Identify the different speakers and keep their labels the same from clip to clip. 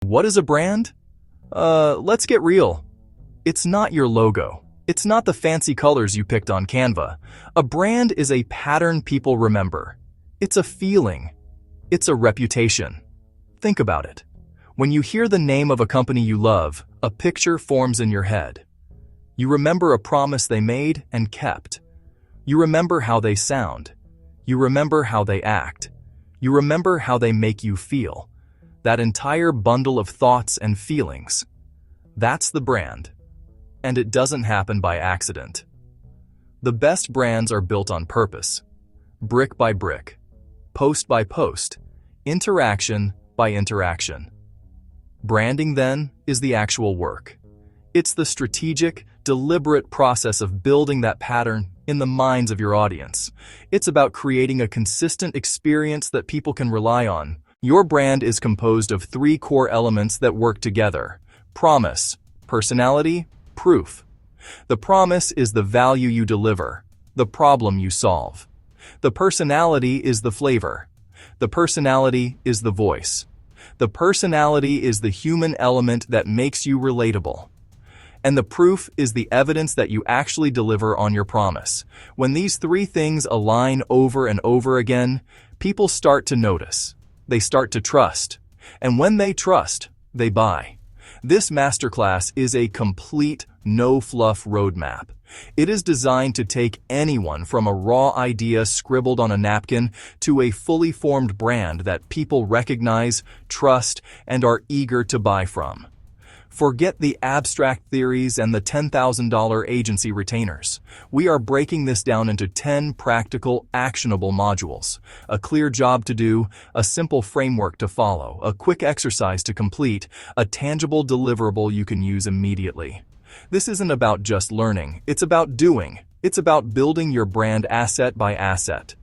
Speaker 1: what is a brand? Let's get real. It's not your logo. It's not the fancy colors you picked on Canva. A brand is a pattern people remember. It's a feeling. It's a reputation. Think about it. When you hear the name of a company you love, a picture forms in your head. You remember a promise they made and kept. You remember how they sound. You remember how they act. You remember how they make you feel. That entire bundle of thoughts and feelings. That's the brand. And it doesn't happen by accident. The best brands are built on purpose. Brick by brick. Post by post. Interaction by interaction. Branding, then, is the actual work. It's the strategic, deliberate process of building that pattern in the minds of your audience. It's about creating a consistent experience that people can rely on. Your brand is composed of 3 core elements that work together: promise, personality, proof. The promise is the value you deliver, the problem you solve. The personality is the flavor. The personality is the voice. The personality is the human element that makes you relatable. And the proof is the evidence that you actually deliver on your promise. When these 3 things align over and over again, people start to notice. They start to trust. And when they trust, they buy. This masterclass is a complete, no-fluff roadmap. It is designed to take anyone from a raw idea scribbled on a napkin to a fully formed brand that people recognize, trust, and are eager to buy from. Forget the abstract theories and the $10,000 agency retainers. We are breaking this down into 10 practical, actionable modules. A clear job to do, a simple framework to follow, a quick exercise to complete, a tangible deliverable you can use immediately. This isn't about just learning, it's about doing. It's about building your brand asset by asset.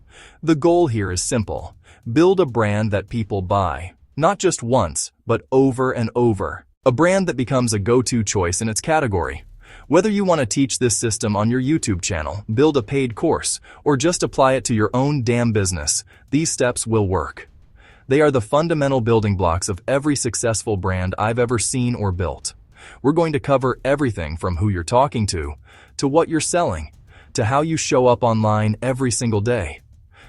Speaker 1: The goal here is simple. Build a brand that people buy, not just once, but over and over. A brand that becomes a go-to choice in its category. Whether you want to teach this system on your YouTube channel, build a paid course, or just apply it to your own damn business, these steps will work. They are the fundamental building blocks of every successful brand I've ever seen or built. We're going to cover everything from who you're talking to what you're selling, to how you show up online every single day.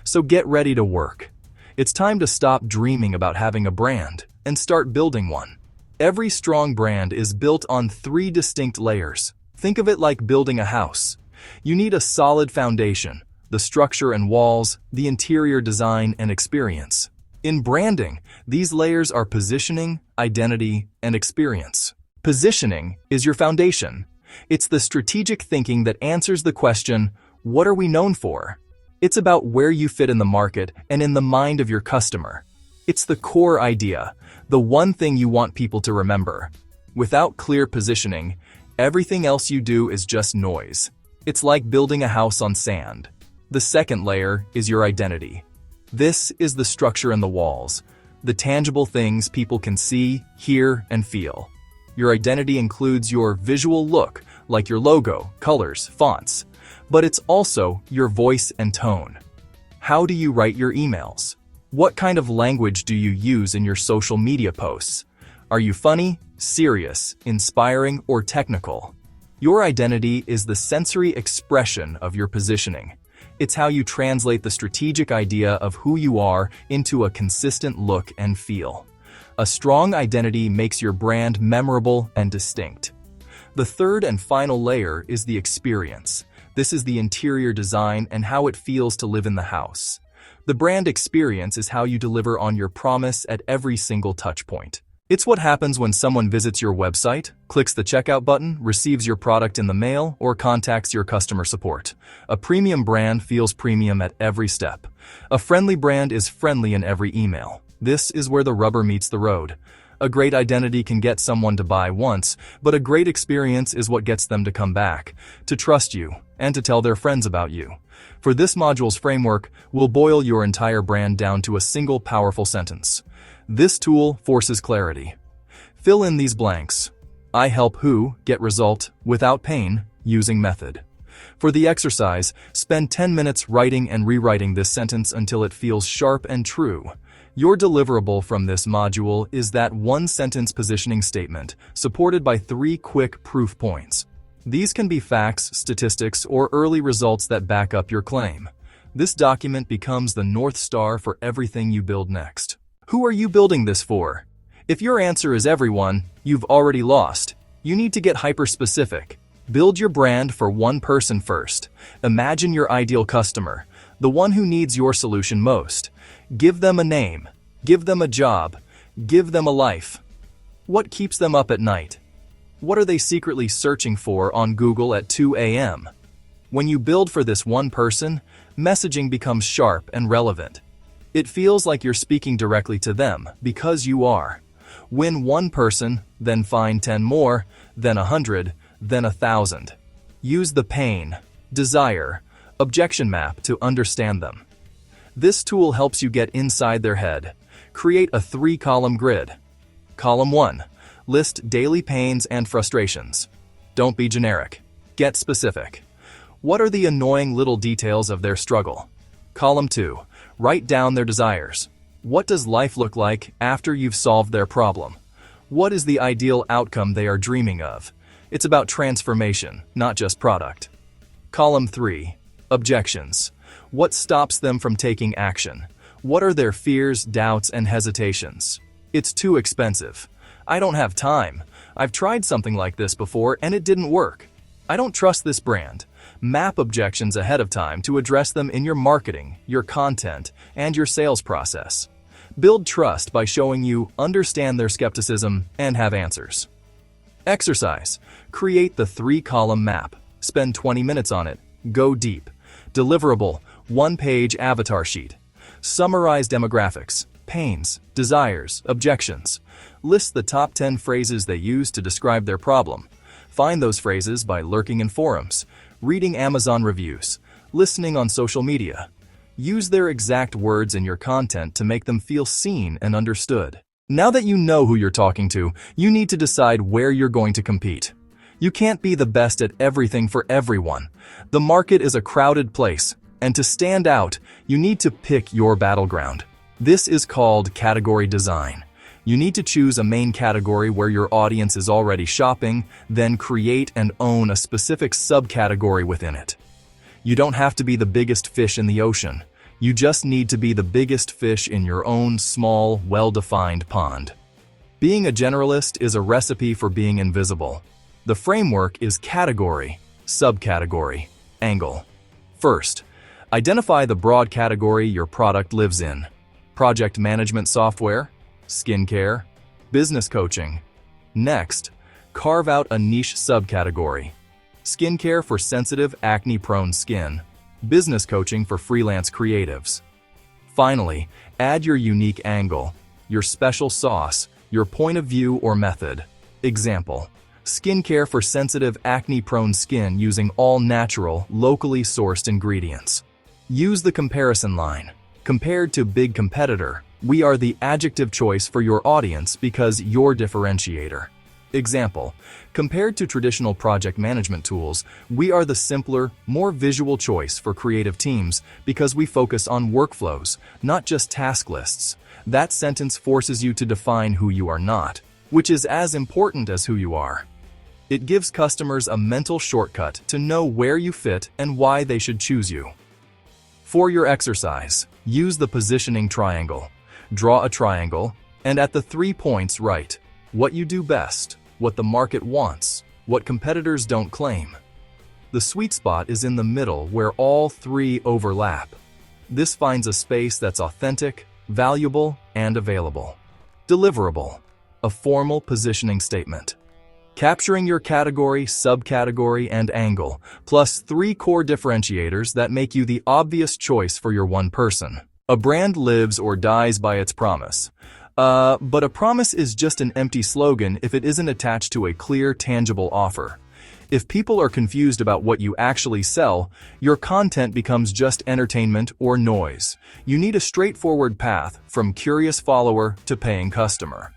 Speaker 1: So get ready to work. It's time to stop dreaming about having a brand and start building one. Every strong brand is built on 3 distinct layers. Think of it like building a house. You need a solid foundation, the structure and walls, the interior design and experience. In branding, these layers are positioning, identity, and experience. Positioning is your foundation. It's the strategic thinking that answers the question, what are we known for? It's about where you fit in the market and in the mind of your customer. It's the core idea, the one thing you want people to remember. Without clear positioning, everything else you do is just noise. It's like building a house on sand. The second layer is your identity. This is the structure in the walls, the tangible things people can see, hear, and feel. Your identity includes your visual look, like your logo, colors, fonts, but it's also your voice and tone. How do you write your emails? What kind of language do you use in your social media posts? Are you funny, serious, inspiring, or technical? Your identity is the sensory expression of your positioning. It's how you translate the strategic idea of who you are into a consistent look and feel. A strong identity makes your brand memorable and distinct. The third and final layer is the experience. This is the interior design and how it feels to live in the house. The brand experience is how you deliver on your promise at every single touch point. It's what happens when someone visits your website, clicks the checkout button, receives your product in the mail, or contacts your customer support. A premium brand feels premium at every step. A friendly brand is friendly in every email. This is where the rubber meets the road. A great identity can get someone to buy once, but a great experience is what gets them to come back, to trust you, and to tell their friends about you. For this module's framework, we'll boil your entire brand down to a single powerful sentence. This tool forces clarity. Fill in these blanks. I help who get result without pain using method. For the exercise, spend 10 minutes writing and rewriting this sentence until it feels sharp and true. Your deliverable from this module is that one-sentence positioning statement, supported by 3 quick proof points. These can be facts, statistics, or early results that back up your claim. This document becomes the North Star for everything you build next. Who are you building this for? If your answer is everyone, you've already lost. You need to get hyper-specific. Build your brand for one person first. Imagine your ideal customer, the one who needs your solution most. Give them a name, give them a job, give them a life. What keeps them up at night? What are they secretly searching for on Google at 2 a.m.? When you build for this one person, messaging becomes sharp and relevant. It feels like you're speaking directly to them because you are. Win one person, then find 10 more, then 100, then 1,000. Use the pain, desire, objection map to understand them. This tool helps you get inside their head. Create a 3-column grid. Column 1. List daily pains and frustrations. Don't be generic. Get specific. What are the annoying little details of their struggle? Column 2. Write down their desires. What does life look like after you've solved their problem? What is the ideal outcome they are dreaming of? It's about transformation, not just product. Column 3. Objections. What stops them from taking action? What are their fears, doubts, and hesitations? It's too expensive. I don't have time. I've tried something like this before and it didn't work. I don't trust this brand. Map objections ahead of time to address them in your marketing, your content, and your sales process. Build trust by showing you understand their skepticism and have answers. Exercise. Create the 3-column map. Spend 20 minutes on it. Go deep. Deliverable. 1-page avatar sheet. Summarize demographics, pains, desires, objections. List the top 10 phrases they use to describe their problem. Find those phrases by lurking in forums, reading Amazon reviews, listening on social media. Use their exact words in your content to make them feel seen and understood. Now that you know who you're talking to, you need to decide where you're going to compete. You can't be the best at everything for everyone. The market is a crowded place, and to stand out, you need to pick your battleground. This is called category design. You need to choose a main category where your audience is already shopping, then create and own a specific subcategory within it. You don't have to be the biggest fish in the ocean. You just need to be the biggest fish in your own small, well-defined pond. Being a generalist is a recipe for being invisible. The framework is category, subcategory, angle. First, identify the broad category your product lives in. Project management software, skincare, business coaching. Next, carve out a niche subcategory. Skincare for sensitive, acne-prone skin. Business coaching for freelance creatives. Finally, add your unique angle, your special sauce, your point of view or method. Example: skincare for sensitive, acne-prone skin using all natural, locally sourced ingredients. Use the comparison line. Compared to big competitor, we are the adjective choice for your audience because you're differentiator. Example: compared to traditional project management tools, we are the simpler, more visual choice for creative teams because we focus on workflows, not just task lists. That sentence forces you to define who you are not, which is as important as who you are. It gives customers a mental shortcut to know where you fit and why they should choose you. For your exercise, use the positioning triangle. Draw a triangle, and at the 3 points write what you do best, what the market wants, what competitors don't claim. The sweet spot is in the middle where all 3 overlap. This finds a space that's authentic, valuable, and available. Deliverable, a formal positioning statement. Capturing your category, subcategory, and angle, plus 3 core differentiators that make you the obvious choice for your one person. A brand lives or dies by its promise. But a promise is just an empty slogan if it isn't attached to a clear, tangible offer. If people are confused about what you actually sell, your content becomes just entertainment or noise. You need a straightforward path from curious follower to paying customer.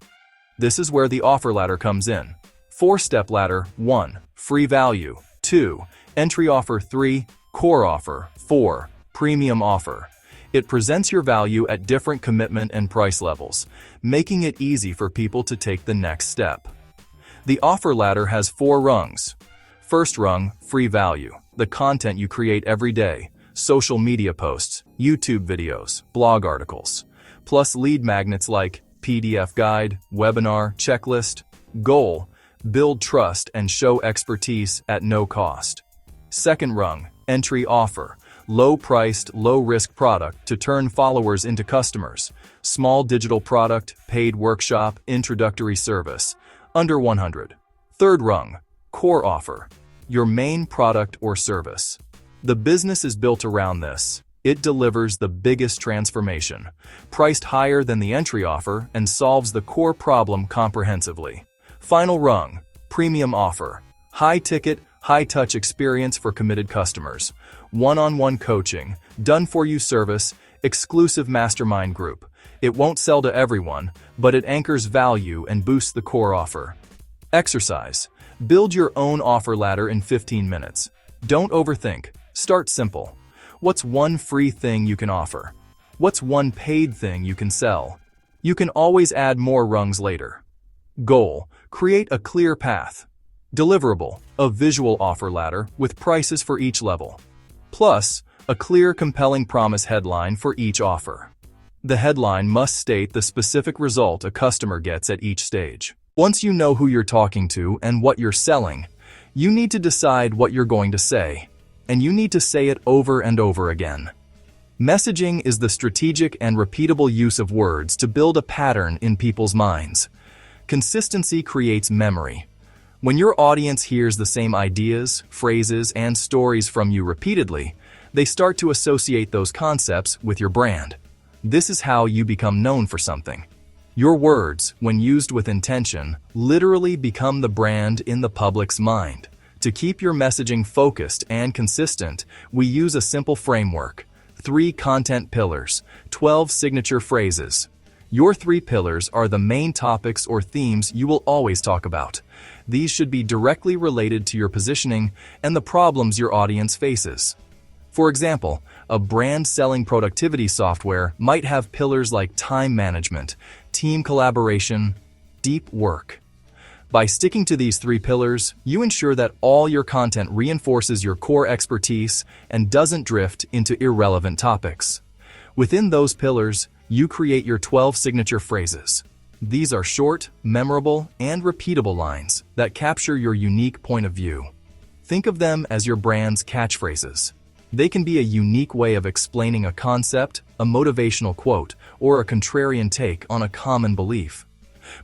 Speaker 1: This is where the offer ladder comes in. 4-step ladder: 1. Free value. 2. Entry offer. 3. Core offer. 4. Premium offer. It presents your value at different commitment and price levels, making it easy for people to take the next step. The offer ladder has 4 rungs. First rung, free value, the content you create every day, social media posts, YouTube videos, blog articles, plus lead magnets like PDF guide, webinar, checklist. Goal, build trust and show expertise at no cost. Second rung, entry offer, low-priced, low-risk product to turn followers into customers, small digital product, paid workshop, introductory service, under 100. Third rung, core offer, your main product or service. The business is built around this. It delivers the biggest transformation, priced higher than the entry offer, and solves the core problem comprehensively. Final rung, premium offer, high-ticket, high-touch experience for committed customers, one-on-one coaching, done-for-you service, exclusive mastermind group. It won't sell to everyone, but it anchors value and boosts the core offer. Exercise. Build your own offer ladder in 15 minutes. Don't overthink. Start simple. What's one free thing you can offer? What's one paid thing you can sell? You can always add more rungs later. Goal. Create a clear path. Deliverable. A visual offer ladder with prices for each level. Plus, a clear, compelling promise headline for each offer. The headline must state the specific result a customer gets at each stage. Once you know who you're talking to and what you're selling, you need to decide what you're going to say, and you need to say it over and over again. Messaging is the strategic and repeatable use of words to build a pattern in people's minds. Consistency creates memory. When your audience hears the same ideas, phrases, and stories from you repeatedly, they start to associate those concepts with your brand. This is how you become known for something. Your words, when used with intention, literally become the brand in the public's mind. To keep your messaging focused and consistent, we use a simple framework: 3 content pillars, 12 signature phrases. Your 3 pillars are the main topics or themes you will always talk about. These should be directly related to your positioning and the problems your audience faces. For example, a brand selling productivity software might have pillars like time management, team collaboration, deep work. By sticking to these 3 pillars, you ensure that all your content reinforces your core expertise and doesn't drift into irrelevant topics. Within those pillars, you create your 12 signature phrases. These are short, memorable, and repeatable lines that capture your unique point of view. Think of them as your brand's catchphrases. They can be a unique way of explaining a concept, a motivational quote, or a contrarian take on a common belief.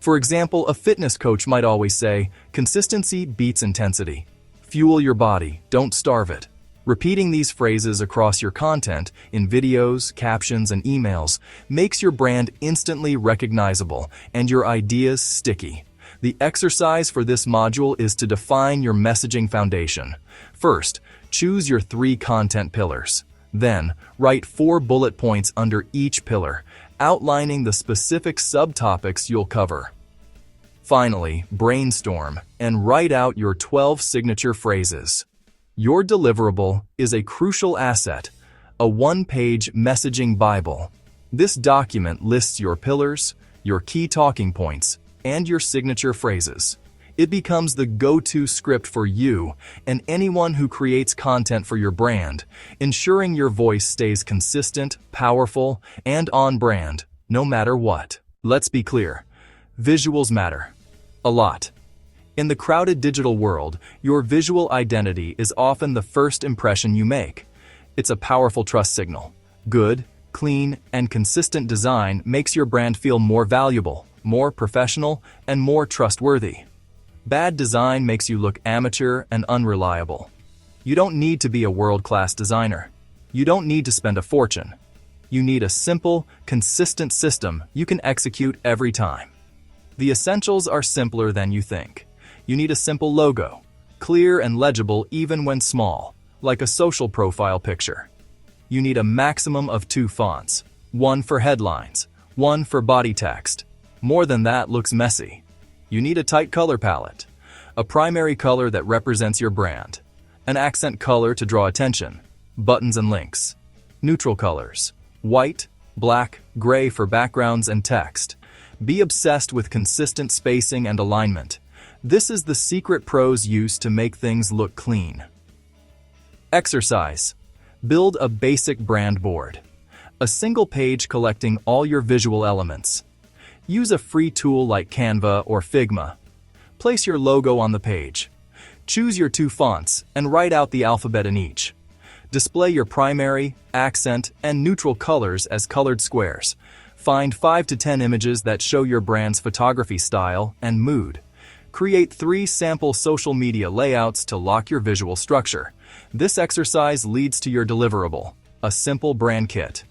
Speaker 1: For example, a fitness coach might always say, "Consistency beats intensity. Fuel your body, don't starve it." Repeating these phrases across your content, in videos, captions, and emails, makes your brand instantly recognizable and your ideas sticky. The exercise for this module is to define your messaging foundation. First, choose your 3 content pillars. Then, write 4 bullet points under each pillar, outlining the specific subtopics you'll cover. Finally, brainstorm and write out your 12 signature phrases. Your deliverable is a crucial asset, a 1-page messaging Bible. This document lists your pillars, your key talking points, and your signature phrases. It becomes the go-to script for you and anyone who creates content for your brand, ensuring your voice stays consistent, powerful, and on brand, no matter what. Let's be clear. Visuals matter. A lot. In the crowded digital world, your visual identity is often the first impression you make. It's a powerful trust signal. Good, clean, and consistent design makes your brand feel more valuable, more professional, and more trustworthy. Bad design makes you look amateur and unreliable. You don't need to be a world-class designer. You don't need to spend a fortune. You need a simple, consistent system you can execute every time. The essentials are simpler than you think. You need a simple logo, clear and legible even when small, like a social profile picture. You need a maximum of 2 fonts, one for headlines, one for body text. More than that looks messy. You need a tight color palette, a primary color that represents your brand, an accent color to draw attention, buttons and links, neutral colors, White, black, gray for backgrounds and text. Be obsessed with consistent spacing and alignment. This is the secret pros use to make things look clean. Exercise. Build a basic brand board. A single page collecting all your visual elements. Use a free tool like Canva or Figma. Place your logo on the page. Choose your 2 fonts and write out the alphabet in each. Display your primary, accent, and neutral colors as colored squares. Find 5 to 10 images that show your brand's photography style and mood. Create 3 sample social media layouts to lock your visual structure. This exercise leads to your deliverable, a simple brand kit.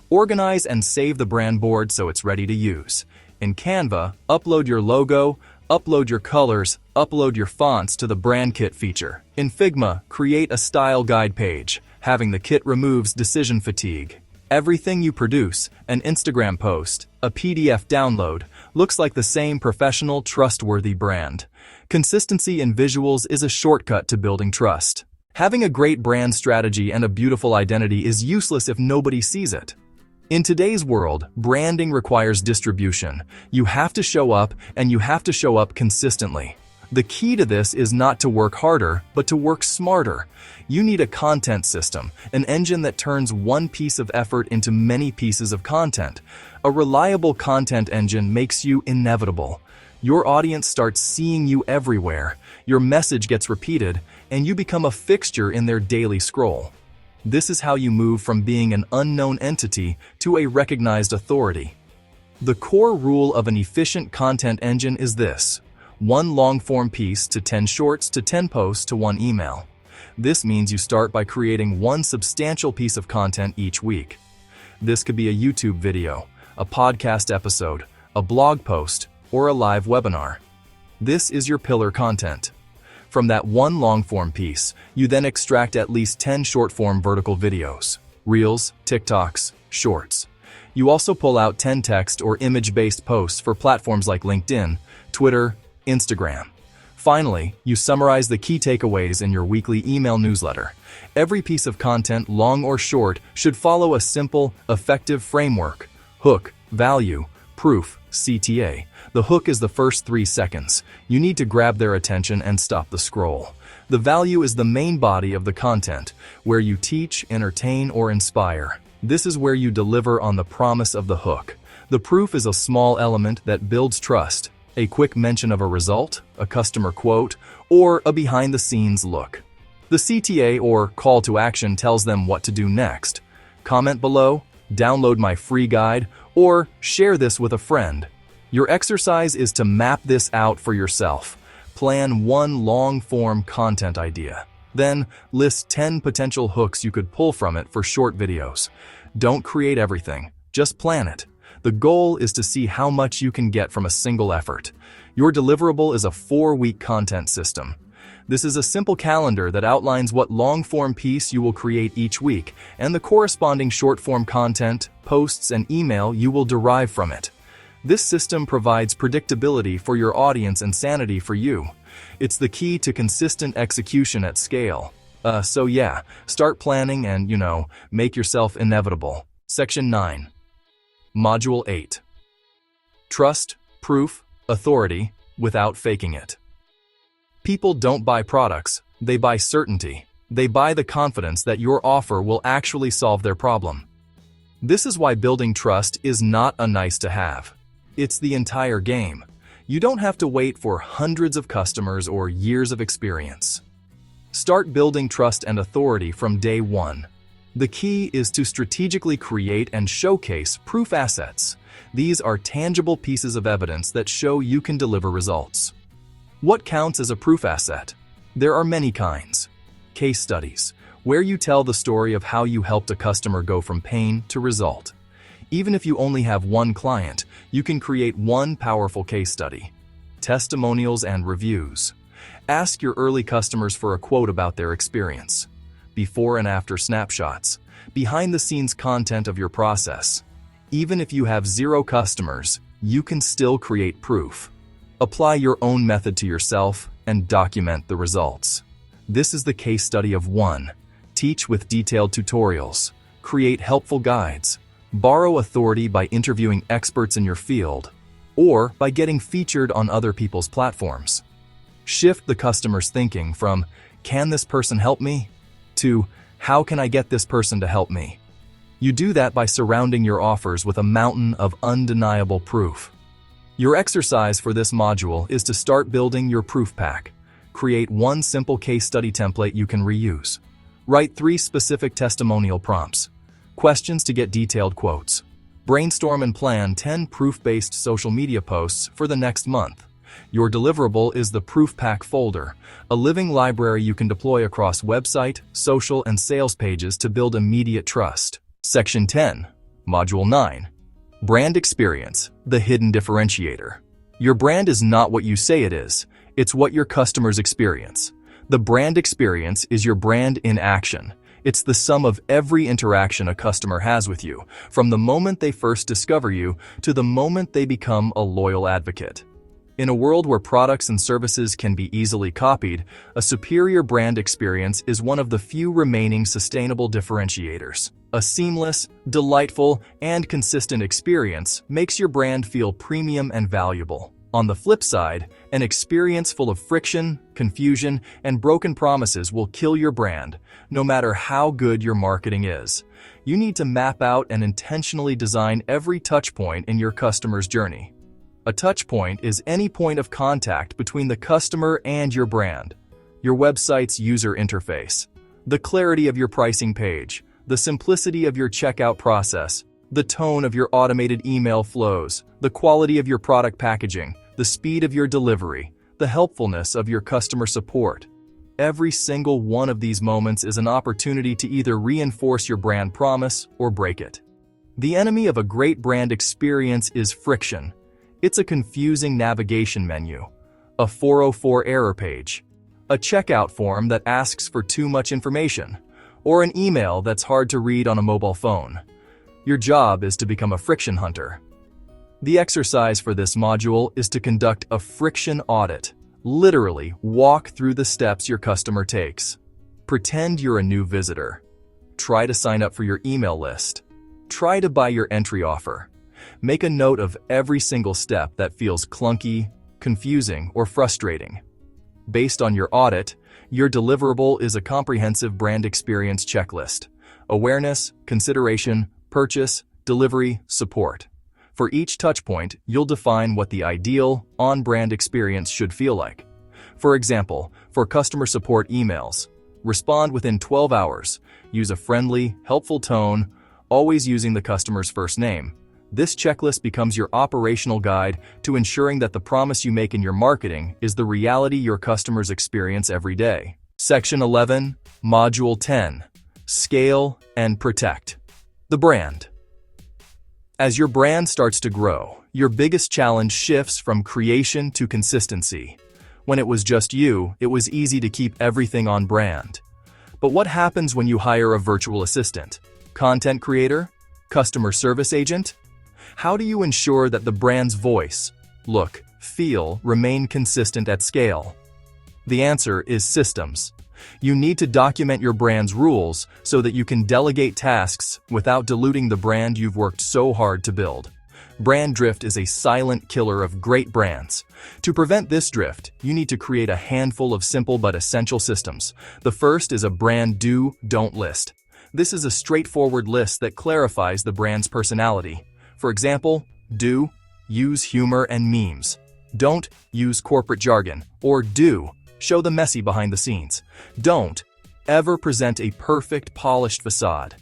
Speaker 1: Organize and save the brand board so it's ready to use. In Canva, upload your logo, upload your colors, upload your fonts to the brand kit feature. In Figma, create a style guide page. Having the kit removes decision fatigue. Everything you produce, an Instagram post, a PDF download, looks like the same professional, trustworthy brand. Consistency in visuals is a shortcut to building trust. Having a great brand strategy and a beautiful identity is useless if nobody sees it. In today's world, branding requires distribution. You have to show up, and you have to show up consistently. The key to this is not to work harder, but to work smarter. You need a content system, an engine that turns one piece of effort into many pieces of content. A reliable content engine makes you inevitable. Your audience starts seeing you everywhere, your message gets repeated, and you become a fixture in their daily scroll. This is how you move from being an unknown entity to a recognized authority. The core rule of an efficient content engine is this: 1 long-form piece to 10 shorts to 10 posts to 1 email. This means you start by creating 1 substantial piece of content each week. This could be a YouTube video, a podcast episode, a blog post, or a live webinar. This is your pillar content. From that 1 long-form piece, you then extract at least 10 short-form vertical videos, Reels, TikToks, Shorts. You also pull out 10 text or image-based posts for platforms like LinkedIn, Twitter, Instagram. Finally, you summarize the key takeaways in your weekly email newsletter. Every piece of content, long or short, should follow a simple, effective framework: hook, value, proof, CTA. The hook is the first 3 seconds. You need to grab their attention and stop the scroll. The value is the main body of the content, where you teach, entertain, or inspire. This is where you deliver on the promise of the hook. The proof is a small element that builds trust. A quick mention of a result, a customer quote, or a behind-the-scenes look. The CTA, or call to action, tells them what to do next. Comment below, download my free guide, or share this with a friend. Your exercise is to map this out for yourself. Plan 1 long-form content idea. Then list 10 potential hooks you could pull from it for short videos. Don't create everything, just plan it. The goal is to see how much you can get from a single effort. Your deliverable is a 4-week content system. This is a simple calendar that outlines what long-form piece you will create each week and the corresponding short-form content, posts, and email you will derive from it. This system provides predictability for your audience and sanity for you. It's the key to consistent execution at scale. So yeah, start planning and, make yourself inevitable. Section 9. Module 8. Trust, proof, authority, without faking it. People don't buy products, they buy certainty. They buy the confidence that your offer will actually solve their problem. This is why building trust is not a nice-to-have. It's the entire game. You don't have to wait for hundreds of customers or years of experience. Start building trust and authority from day 1. The key is to strategically create and showcase proof assets. These are tangible pieces of evidence that show you can deliver results. What counts as a proof asset? There are many kinds. Case studies, where you tell the story of how you helped a customer go from pain to result. Even if you only have 1 client, you can create 1 powerful case study. Testimonials and reviews. Ask your early customers for a quote about their experience. Before and after snapshots. Behind-the-scenes content of your process. Even if you have 0 customers, you can still create proof. Apply your own method to yourself and document the results. This is the case study of 1. Teach with detailed tutorials. Create helpful guides. Borrow authority by interviewing experts in your field or by getting featured on other people's platforms. Shift the customer's thinking from, "Can this person help me?" to, "How can I get this person to help me?" You do that by surrounding your offers with a mountain of undeniable proof. Your exercise for this module is to start building your proof pack. Create one simple case study template you can reuse. Write 3 specific testimonial prompts, questions to get detailed quotes. Brainstorm and plan 10 proof-based social media posts for the next month. Your deliverable is the Proof Pack folder, a living library you can deploy across website, social, and sales pages to build immediate trust. Section 10, Module 9. Brand Experience, the hidden differentiator. Your brand is not what you say it is, it's what your customers experience. The brand experience is your brand in action. It's the sum of every interaction a customer has with you, from the moment they first discover you to the moment they become a loyal advocate. In a world where products and services can be easily copied, a superior brand experience is one of the few remaining sustainable differentiators. A seamless, delightful, and consistent experience makes your brand feel premium and valuable. On the flip side, an experience full of friction, confusion, and broken promises will kill your brand, no matter how good your marketing is. You need to map out and intentionally design every touchpoint in your customer's journey. A touchpoint is any point of contact between the customer and your brand. Your website's user interface, the clarity of your pricing page, the simplicity of your checkout process, the tone of your automated email flows, the quality of your product packaging, the speed of your delivery, the helpfulness of your customer support. Every single one of these moments is an opportunity to either reinforce your brand promise or break it. The enemy of a great brand experience is friction. It's a confusing navigation menu, a 404 error page, a checkout form that asks for too much information, or an email that's hard to read on a mobile phone. Your job is to become a friction hunter. The exercise for this module is to conduct a friction audit. Literally, walk through the steps your customer takes. Pretend you're a new visitor. Try to sign up for your email list. Try to buy your entry offer. Make a note of every single step that feels clunky, confusing, or frustrating. Based on your audit, your deliverable is a comprehensive brand experience checklist: awareness, consideration, purchase, delivery, support. For each touchpoint, you'll define what the ideal, on-brand experience should feel like. For example, for customer support emails, respond within 12 hours, use a friendly, helpful tone, always using the customer's first name. This checklist becomes your operational guide to ensuring that the promise you make in your marketing is the reality your customers experience every day. Section 11, Module 10, Scale and Protect. The brand. As your brand starts to grow, your biggest challenge shifts from creation to consistency. When it was just you, it was easy to keep everything on brand. But what happens when you hire a virtual assistant, content creator, customer service agent? How do you ensure that the brand's voice, look, feel, remain consistent at scale? The answer is systems. You need to document your brand's rules so that you can delegate tasks without diluting the brand you've worked so hard to build. Brand drift is a silent killer of great brands. To prevent this drift, you need to create a handful of simple but essential systems. The first is a brand do-don't list. This is a straightforward list that clarifies the brand's personality. For example, do, use humor and memes. Don't, use corporate jargon. Or do, show the messy behind the scenes. Don't ever present a perfect, polished facade.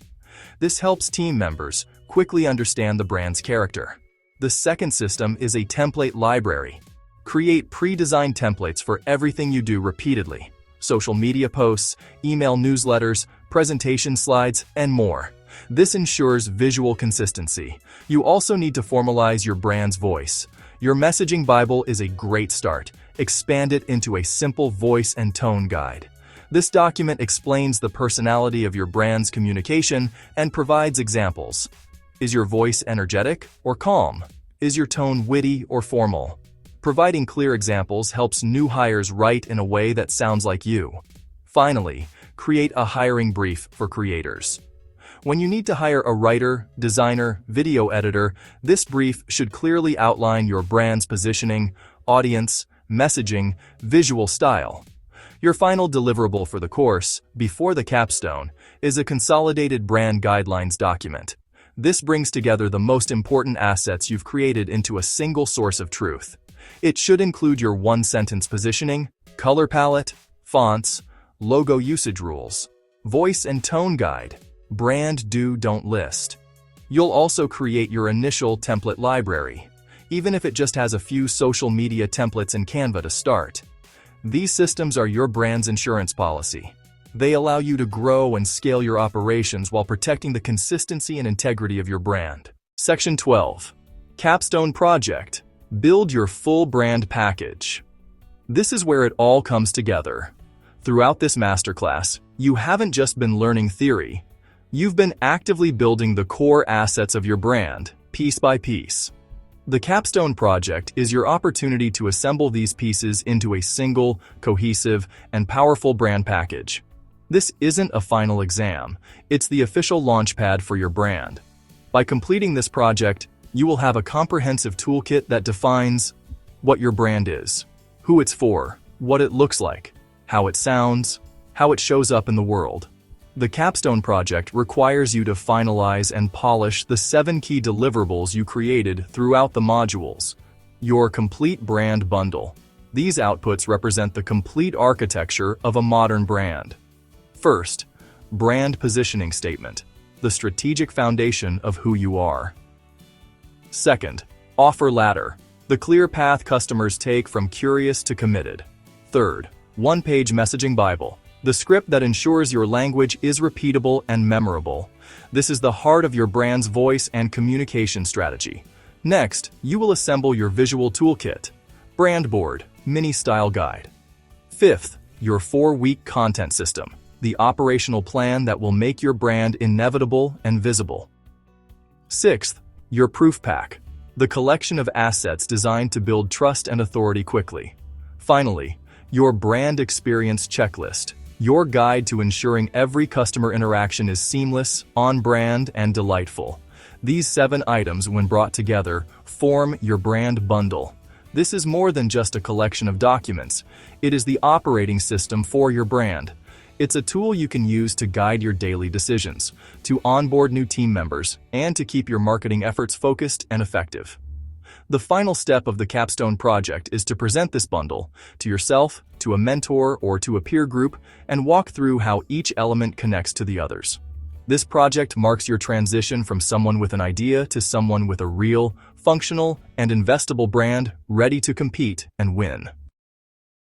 Speaker 1: This helps team members quickly understand the brand's character. The second system is a template library. Create pre-designed templates for everything you do repeatedly: social media posts, email newsletters, presentation slides, and more. This ensures visual consistency. You also need to formalize your brand's voice. Your messaging Bible is a great start. Expand it into a simple voice and tone guide. This document explains the personality of your brand's communication and provides examples. Is your voice energetic or calm? Is your tone witty or formal? Providing clear examples helps new hires write in a way that sounds like you. Finally, create a hiring brief for creators. When you need to hire a writer, designer, video editor, this brief should clearly outline your brand's positioning, audience, messaging, visual style. Your final deliverable for the course, before the capstone, is a consolidated brand guidelines document. This brings together the most important assets you've created into a single source of truth. It should include your one-sentence positioning, color palette, fonts, logo usage rules, voice and tone guide, brand do-don't list. You'll also create your initial template library, even if it just has a few social media templates in Canva to start. These systems are your brand's insurance policy. They allow you to grow and scale your operations while protecting the consistency and integrity of your brand. Section 12. Capstone Project. Build your full brand package. This is where it all comes together. Throughout this masterclass, you haven't just been learning theory. You've been actively building the core assets of your brand, piece by piece. The Capstone Project is your opportunity to assemble these pieces into a single, cohesive, and powerful brand package. This isn't a final exam, it's the official launchpad for your brand. By completing this project, you will have a comprehensive toolkit that defines what your brand is, who it's for, what it looks like, how it sounds, how it shows up in the world. The Capstone Project requires you to finalize and polish the 7 key deliverables you created throughout the modules. Your complete brand bundle. These outputs represent the complete architecture of a modern brand. First, brand positioning statement, the strategic foundation of who you are. Second, offer ladder, the clear path customers take from curious to committed. Third, one-page messaging Bible, the script that ensures your language is repeatable and memorable. This is the heart of your brand's voice and communication strategy. Next, you will assemble your visual toolkit, brand board, mini style guide. Fifth, your 4-week content system, the operational plan that will make your brand inevitable and visible. Sixth, your proof pack, the collection of assets designed to build trust and authority quickly. Finally, your brand experience checklist, your guide to ensuring every customer interaction is seamless, on-brand, and delightful. These 7 items, when brought together, form your brand bundle. This is more than just a collection of documents. It is the operating system for your brand. It's a tool you can use to guide your daily decisions, to onboard new team members, and to keep your marketing efforts focused and effective. The final step of the Capstone Project is to present this bundle to yourself, to a mentor, or to a peer group, and walk through how each element connects to the others. This project marks your transition from someone with an idea to someone with a real, functional, and investable brand ready to compete and win.